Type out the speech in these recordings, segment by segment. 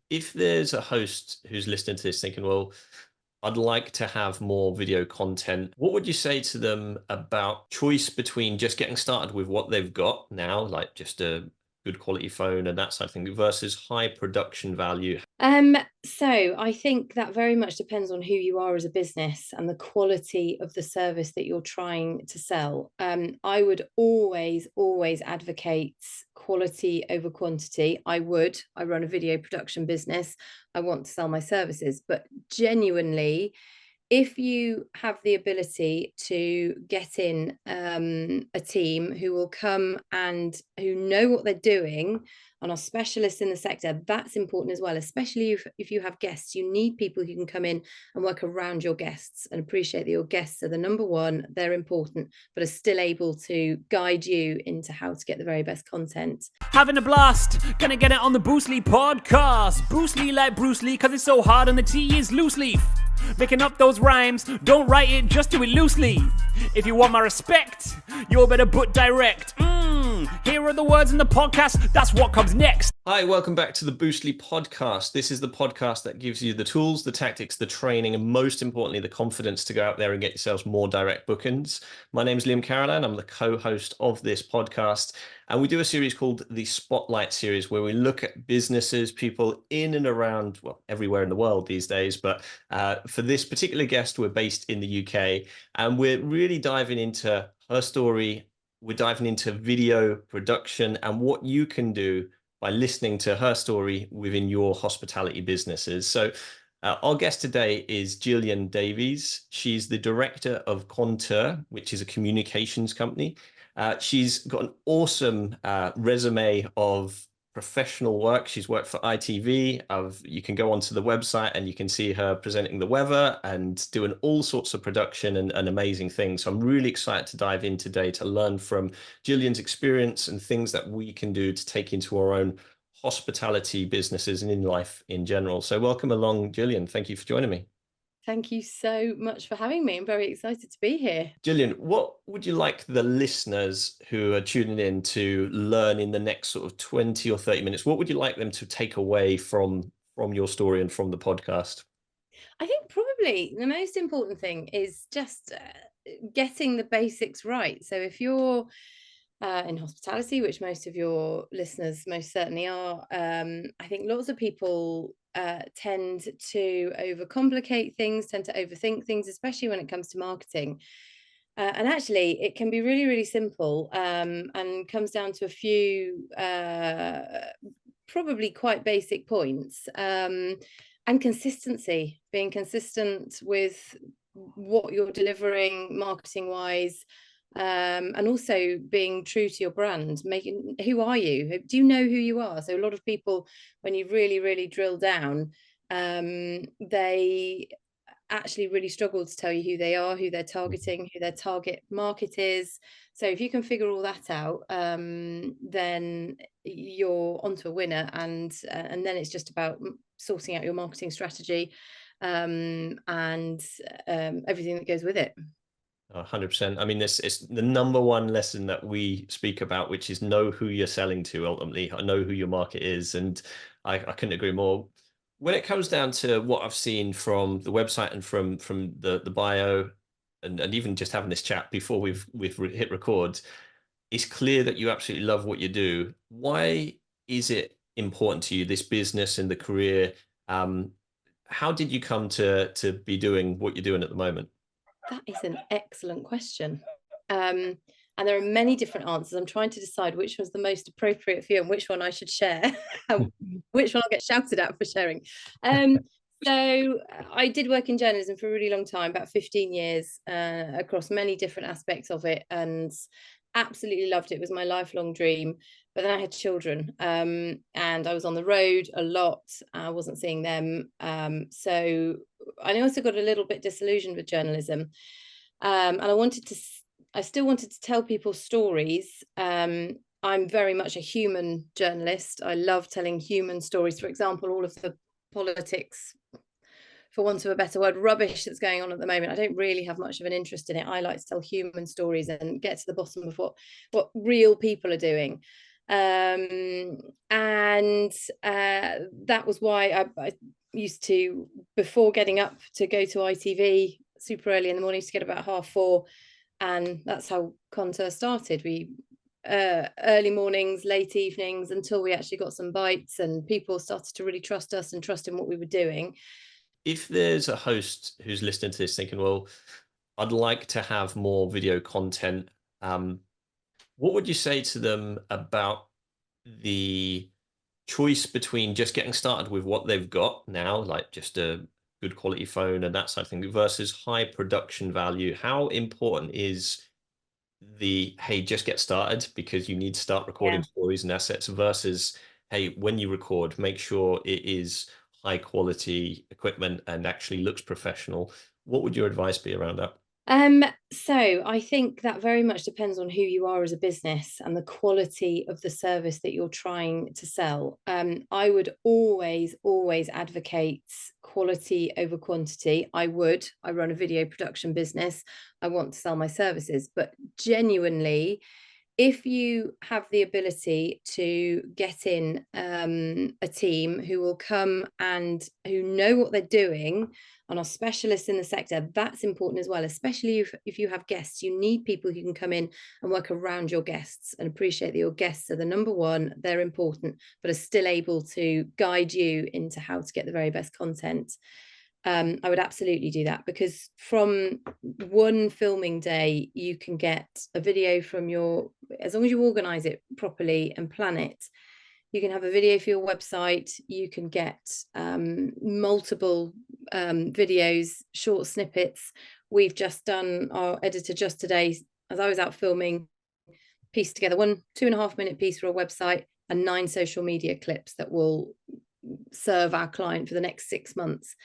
if there's a host who's listening to this thinking, well, I'd like to have more video content, what would you say to them about choice between just getting started with what they've got now, like just a good quality phone and that sort of thing, versus high production value? So I think that very much depends on who you are as a business and the quality of the service that you're trying to sell. I would always advocate quality over quantity. I run a video production business. I want to sell my services, but genuinely, if you have the ability to get in a team who will come and who know what they're doing and are specialists in the sector, that's important as well, especially if you have guests. You need people who can come in and work around your guests and appreciate that your guests are the number one, they're important, but are still able to guide you into how to get the very best content. Having a blast, gonna get it on the Bruce Lee podcast. Bruce Lee like Bruce Lee, cause it's so hard and the T is loose leaf. Making up those rhymes, don't write it, just do it loosely. If you want my respect, you'll better put direct. Here are the words in the podcast, that's what comes next. Hi, welcome back to the Boostly podcast. This is the podcast that gives you the tools, the tactics, the training, and most importantly, the confidence to go out there and get yourselves more direct bookings. My name is Carolan. I'm the co-host of this podcast. And we do a series called the Spotlight series, where we look at businesses, people in and around, well, everywhere in the world these days. But for this particular guest, we're based in the UK, and we're really diving into her story. We're diving into video production and what you can do by listening to her story within your hospitality businesses. So our guest today is Gillian Davies. She's the director of Conteur, which is a communications company. She's got an awesome resume of professional work. She's worked for ITV. You can go onto the website and you can see her presenting the weather and doing all sorts of production and amazing things. So I'm really excited to dive in today to learn from Gillian's experience and things that we can do to take into our own hospitality businesses and in life in general. So welcome along, Gillian. Thank you for joining me. Thank you so much for having me. I'm very excited to be here. Gillian, what would you like the listeners who are tuning in to learn in the next sort of 20 or 30 minutes? What would you like them to take away from your story and from the podcast? I think probably the most important thing is just getting the basics right. So if you're in hospitality, which most of your listeners most certainly are, I think lots of people tend to overcomplicate things, tend to overthink things, especially when it comes to marketing. And actually, it can be really, really simple and comes down to a few probably quite basic points. And consistency, being consistent with what you're delivering marketing wise, and also being true to your brand. Making, who are you? Do you know who you are? So a lot of people, when you really drill down, they actually really struggle to tell you who they are, who they're targeting, who their target market is. So if you can figure all that out, then you're onto a winner, and then it's just about sorting out your marketing strategy, and everything that goes with it. 100%. I mean, this is the number one lesson that we speak about, which is know who you're selling to ultimately. I know who your market is. And I couldn't agree more. When it comes down to what I've seen from the website and from the bio and even just having this chat before we've hit record, it's clear that you absolutely love what you do. Why is it important to you, this business and the career? How did you come to be doing what you're doing at the moment? That is an excellent question. And there are many different answers. I'm trying to decide which one's the most appropriate for you and which one I should share, which one I'll get shouted at for sharing. So I did work in journalism for a really long time, about 15 years, across many different aspects of it, and absolutely loved it. It was my lifelong dream. But then I had children, and I was on the road a lot. I wasn't seeing them. So I also got a little bit disillusioned with journalism. And I still wanted to tell people stories. I'm very much a human journalist. I love telling human stories. For example, all of the politics, for want of a better word, rubbish that's going on at the moment, I don't really have much of an interest in it. I like to tell human stories and get to the bottom of what real people are doing. And that was why I used to, before getting up to go to ITV super early in the morning, to get about 4:30, and that's how Conteur started. We early mornings, late evenings, until we actually got some bites and people started to really trust us and trust in what we were doing. If there's a host who's listening to this thinking, well, I'd like to have more video content, what would you say to them about the choice between just getting started with what they've got now, like just a good quality phone and that sort of thing, versus high production value? How important is the, hey, just get started because you need to start recording stories and assets, versus, hey, when you record, make sure it is high quality equipment and actually looks professional? What would your advice be around that? So I think that very much depends on who you are as a business and the quality of the service that you're trying to sell. I would always advocate quality over quantity. I run a video production business. I want to sell my services, but genuinely, if you have the ability to get in a team who will come and who know what they're doing and are specialists in the sector, that's important as well, especially if you have guests. You need people who can come in and work around your guests and appreciate that your guests are the number one, they're important, but are still able to guide you into how to get the very best content. I would absolutely do that, because from one filming day, you can get a video from your, as long as you organize it properly and plan it, you can have a video for your website, you can get multiple videos, short snippets. We've just done, our editor just today, as I was out filming, pieced together 1 2.5-minute piece for a website and 9 social media clips that will serve our client for the next 6 months.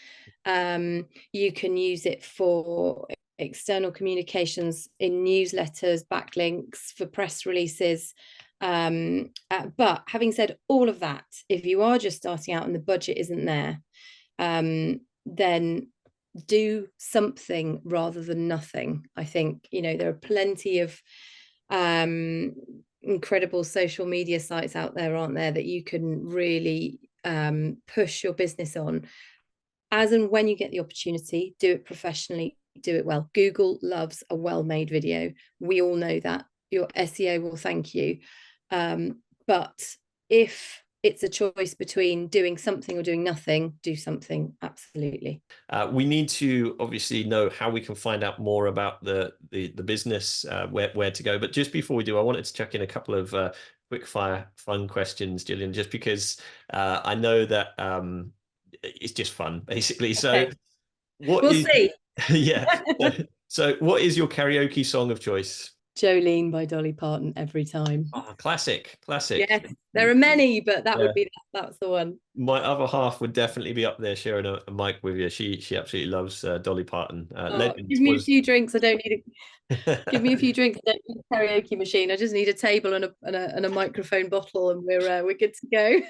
You can use it for external communications in newsletters, backlinks, for press releases. But having said all of that, if you are just starting out and the budget isn't there, then do something rather than nothing. I think, there are plenty of incredible social media sites out there, aren't there, that you can really push your business on. As and when you get the opportunity, do it professionally, do it well. Google loves a well-made video. We all know that. Your SEO will thank you. But if it's a choice between doing something or doing nothing, do something, absolutely. We need to obviously know how we can find out more about the business, where to go. But just before we do, I wanted to check in a couple of quickfire fun questions, Gillian, just because I know that it's just fun, basically. So okay. We'll see. Yeah. So what is your karaoke song of choice? Jolene by Dolly Parton, every time. Oh, classic. Yes, there are many, but that would be, that's the one. My other half would definitely be up there sharing a mic with you. She absolutely loves Dolly Parton. Give me a few drinks. I don't need it. Give me a few drinks. I don't need a karaoke machine. I just need a table and a microphone bottle, and we're good to go.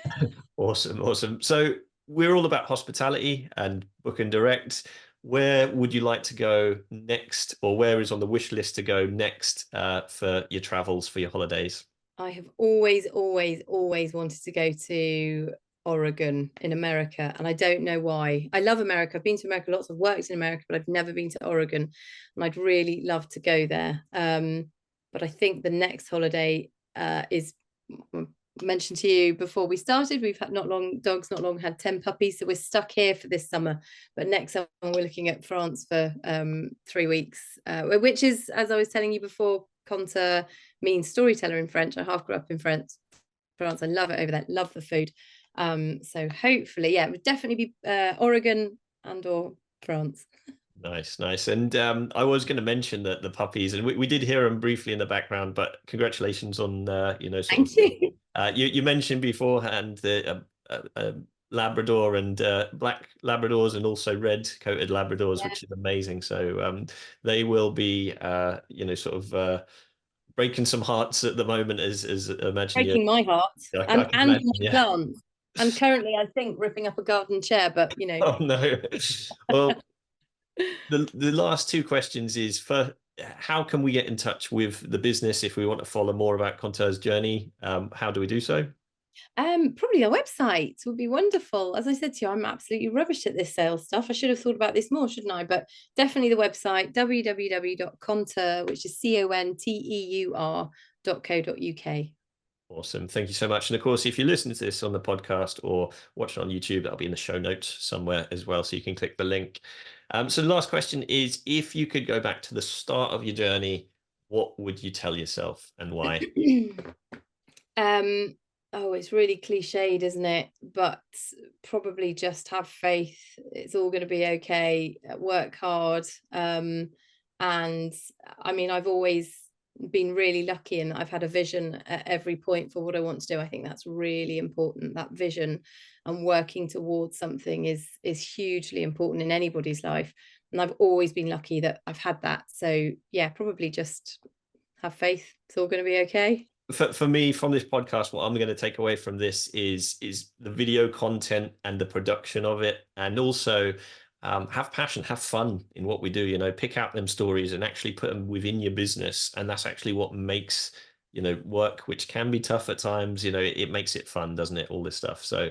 Awesome. So we're all about hospitality and book and direct. Where would you like to go next, or where is on the wish list to go next for your travels, for your holidays? I have always wanted to go to Oregon in America, and I don't know why. I love America. I've been to America lots. I've worked in America, but I've never been to Oregon, and I'd really love to go there. But I think the next holiday is, mentioned to you before we started, we've had not long had 10 puppies, so we're stuck here for this summer. But next summer we're looking at France for 3 weeks, which is, as I was telling you before, Conteur means storyteller in French. I half grew up in France. I love it over there, love the food. So hopefully, it would definitely be Oregon and or France. Nice. And I was going to mention that the puppies, and we did hear them briefly in the background, but congratulations on Thank you. You mentioned beforehand the Labrador and black Labradors, and also red coated Labradors, which is amazing. So they will be sort of breaking some hearts at the moment, as imagine breaking my heart and my plants. I'm currently, I think, ripping up a garden chair, but Oh no. Well, the last 2 questions is, for how can we get in touch with the business if we want to follow more about Conteur's journey? How do we do so? Probably our website would be wonderfur. As I said to you, I'm absolutely rubbish at this sales stuff. I should have thought about this more, shouldn't I? But definitely the website, www.conteur, which is conteur.co.uk. Awesome. Thank you so much. And of course, if you listen to this on the podcast or watch it on YouTube, that'll be in the show notes somewhere as well, so you can click the link. So the last question is, if you could go back to the start of your journey, what would you tell yourself and why? Oh, it's really cliched, isn't it? But probably just have faith. It's all going to be okay. Work hard. And I mean, I've always been really lucky in that I've had a vision at every point for what I want to do. I think that's really important. That vision and working towards something is hugely important in anybody's life. And I've always been lucky that I've had that. So yeah, probably just have faith. It's all going to be okay. For me, from this podcast, what I'm going to take away from this is the video content and the production of it, and also have passion, have fun in what we do. You know, pick out them stories and actually put them within your business, and that's actually what makes, you know, work, which can be tough at times. You know, it makes it fun, doesn't it? All this stuff. So,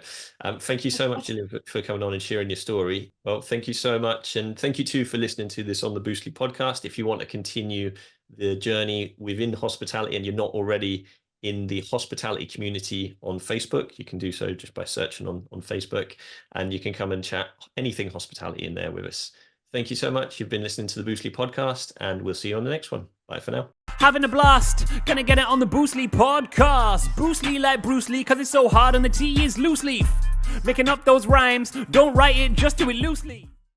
thank you so much, Gillian, for coming on and sharing your story. Well, thank you so much, and thank you too for listening to this on the Boostly podcast. If you want to continue the journey within hospitality and you're not already in the hospitality community on Facebook, you can do so just by searching on Facebook, and you can come and chat anything hospitality in there with us. Thank you so much. You've been listening to the Boostly podcast, and we'll see you on the next one. Bye for now. Having a blast, gonna get it on the Boostly podcast. Boostly like Bruce Lee, cause it's so hard and the T is loose leaf. Making up those rhymes, don't write it, just do it loosely.